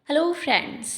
Hello friends,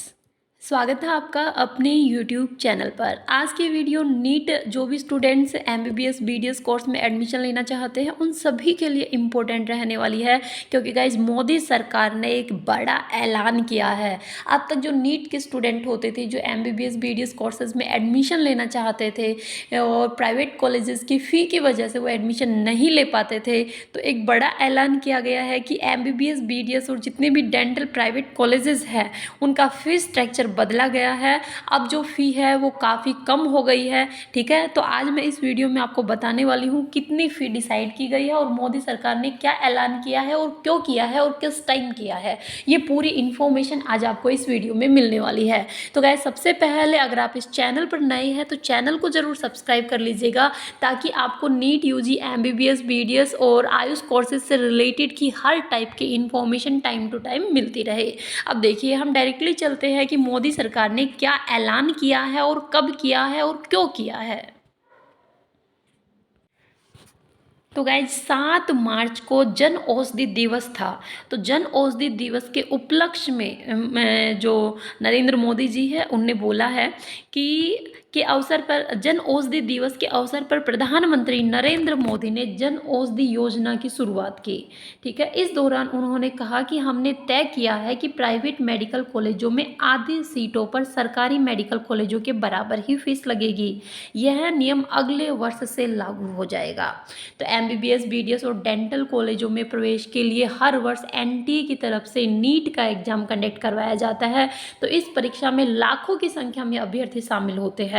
स्वागत है आपका अपने यूट्यूब चैनल पर। आज की वीडियो नीट जो भी स्टूडेंट्स एमबीबीएस बीडीएस कोर्स में एडमिशन लेना चाहते हैं उन सभी के लिए इम्पोर्टेंट रहने वाली है, क्योंकि गाइज मोदी सरकार ने एक बड़ा ऐलान किया है। अब तक जो नीट के स्टूडेंट होते थे, जो एमबीबीएस बीडीएस कोर्सेज में एडमिशन लेना चाहते थे और प्राइवेट कॉलेजेस की फ़ी की वजह से वो एडमिशन नहीं ले पाते थे, तो एक बड़ा ऐलान किया गया है कि एमबीबीएस बीडीएस और जितने भी डेंटल प्राइवेट कॉलेजेस हैं उनका फीस स्ट्रक्चर बदला गया है। अब जो फ़ी है वो काफ़ी कम हो गई है। ठीक है, तो आज मैं इस वीडियो में आपको बताने वाली हूँ कितनी फ़ी डिसाइड की गई है और मोदी सरकार ने क्या ऐलान किया है और क्यों किया है और किस टाइम किया है। ये पूरी इन्फॉर्मेशन आज आपको इस वीडियो में मिलने वाली है। तो गाइस, सबसे पहले अगर आप इस चैनल पर नए हैं तो चैनल को ज़रूर सब्सक्राइब कर लीजिएगा, ताकि आपको नीट यूजी एमबीबीएस बीडीएस और आयुष कोर्सेज से रिलेटेड की हर टाइप की इन्फॉर्मेशन टाइम टू टाइम मिलती रहे। अब देखिए, हम डायरेक्टली चलते हैं कि मोदी सरकार ने क्या ऐलान किया है और कब किया है और क्यों किया है। तो गाइज, 7 मार्च को जन औषधि दिवस था। तो जन औषधि दिवस के उपलक्ष्य में जो नरेंद्र मोदी जी है उनने बोला है कि के अवसर पर, जन औषधि दिवस के अवसर पर प्रधानमंत्री नरेंद्र मोदी ने जन औषधि योजना की शुरुआत की। ठीक है, इस दौरान उन्होंने कहा कि हमने तय किया है कि प्राइवेट मेडिकल कॉलेजों में आधी सीटों पर सरकारी मेडिकल कॉलेजों के बराबर ही फीस लगेगी। यह नियम अगले वर्ष से लागू हो जाएगा। तो एमबीबीएस बीडीएस और डेंटल कॉलेजों में प्रवेश के लिए हर वर्ष एनटीए की तरफ से नीट का एग्जाम कंडक्ट करवाया जाता है। तो इस परीक्षा में लाखों की संख्या में अभ्यर्थी शामिल होते हैं।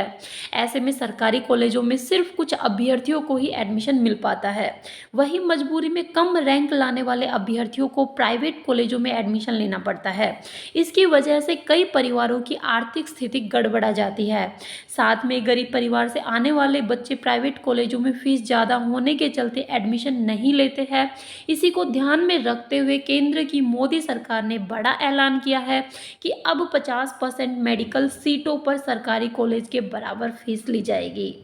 ऐसे में सरकारी कॉलेजों में सिर्फ कुछ अभ्यर्थियों को ही एडमिशन मिल पाता है। वही मजबूरी में कम रैंक लाने वाले अभ्यर्थियों को प्राइवेट कॉलेजों में एडमिशन लेना पड़ता है। इसकी वजह से कई परिवारों की आर्थिक स्थिति गड़बड़ा जाती है। साथ में गरीब परिवार से आने वाले बच्चे प्राइवेट कॉलेजों में फीस ज़्यादा होने के चलते एडमिशन नहीं लेते हैं। इसी को ध्यान में रखते हुए केंद्र की मोदी सरकार ने बड़ा ऐलान किया है कि अब 50% मेडिकल सीटों पर सरकारी कॉलेज के बराबर फीस ली जाएगी।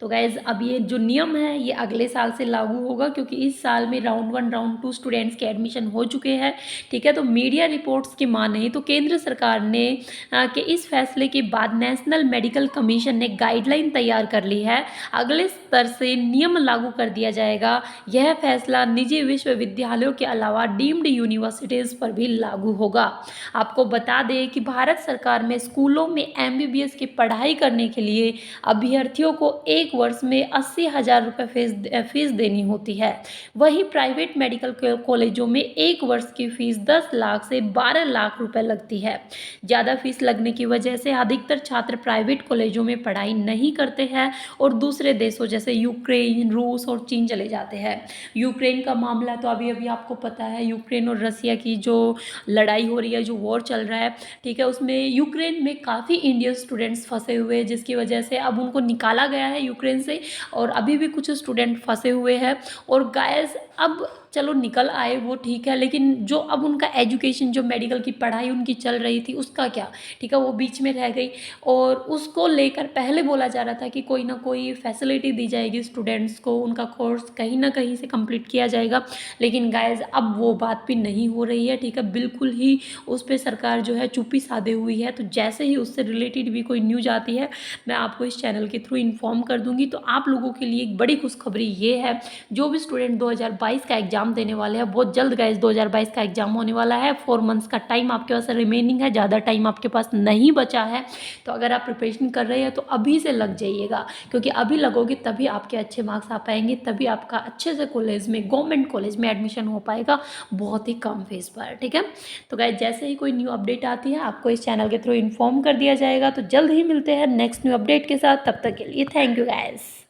तो गाइज़, अब ये जो नियम है ये अगले साल से लागू होगा, क्योंकि इस साल में राउंड 1 राउंड 2 स्टूडेंट्स के एडमिशन हो चुके हैं। ठीक है, तो मीडिया रिपोर्ट्स की माने तो केंद्र सरकार ने के इस फैसले के बाद नेशनल मेडिकल कमीशन ने गाइडलाइन तैयार कर ली है। अगले स्तर से नियम लागू कर दिया जाएगा। यह फैसला निजी विश्वविद्यालयों के अलावा डीम्ड यूनिवर्सिटीज़ पर भी लागू होगा। आपको बता दें कि भारत सरकार में स्कूलों में एमबीबीएस की पढ़ाई करने के लिए अभ्यर्थियों को एक वर्ष में 80,000 रुपये फीस देनी होती है। वहीं प्राइवेट मेडिकल कॉलेजों में एक वर्ष की फीस 10 लाख से 12 लाख रुपए लगती है। ज़्यादा फीस लगने की वजह से अधिकतर छात्र प्राइवेट कॉलेजों में पढ़ाई नहीं करते हैं और दूसरे देशों जैसे यूक्रेन, रूस और चीन चले जाते हैं। यूक्रेन का मामला तो अभी अभी आपको पता है, यूक्रेन और रसिया की जो लड़ाई हो रही है, जो वॉर चल रहा है, ठीक है, उसमें यूक्रेन में काफ़ी इंडियन स्टूडेंट्स फंसे हुए हैं, जिसकी वजह से अब उनको निकाला गया है यूक्रेन से, और अभी भी कुछ स्टूडेंट फंसे हुए हैं। और गाइस, अब चलो निकल आए वो ठीक है, लेकिन जो अब उनका एजुकेशन, जो मेडिकल की पढ़ाई उनकी चल रही थी उसका क्या, ठीक है, वो बीच में रह गई। और उसको लेकर पहले बोला जा रहा था कि कोई ना कोई फैसिलिटी दी जाएगी स्टूडेंट्स को, उनका कोर्स कहीं ना कहीं से कंप्लीट किया जाएगा। लेकिन गाइस, अब वो बात भी नहीं हो रही है। ठीक है, बिल्कुल ही उस पर सरकार जो है चुप्पी साधे हुई है। तो जैसे ही उससे रिलेटेड भी कोई न्यूज़ आती है मैं आपको इस चैनल के थ्रू इन्फॉर्म कर दूंगी। तो आप लोगों के लिए एक बड़ी खुशखबरी ये है, जो भी स्टूडेंट 2022 का एग्जाम देने वाले हैं, बहुत जल्द गाइस 2022 का एग्जाम होने वाला है। 4 मंथ्स का टाइम आपके पास रिमेनिंग है, ज़्यादा टाइम आपके पास नहीं बचा है। तो अगर आप प्रिपरेशन कर रहे हैं तो अभी से लग जाइएगा, क्योंकि अभी लगोगे तभी आपके अच्छे मार्क्स आ पाएंगे, तभी आपका अच्छे से कॉलेज में, गवर्नमेंट कॉलेज में एडमिशन हो पाएगा, बहुत ही कम फीस पर। ठीक है, तो गाइस, जैसे ही कोई न्यू अपडेट आती है आपको इस चैनल के थ्रू इन्फॉर्म कर दिया जाएगा। तो जल्द ही मिलते हैं नेक्स्ट न्यू अपडेट के साथ। तब तक के लिए थैंक यू गाइस।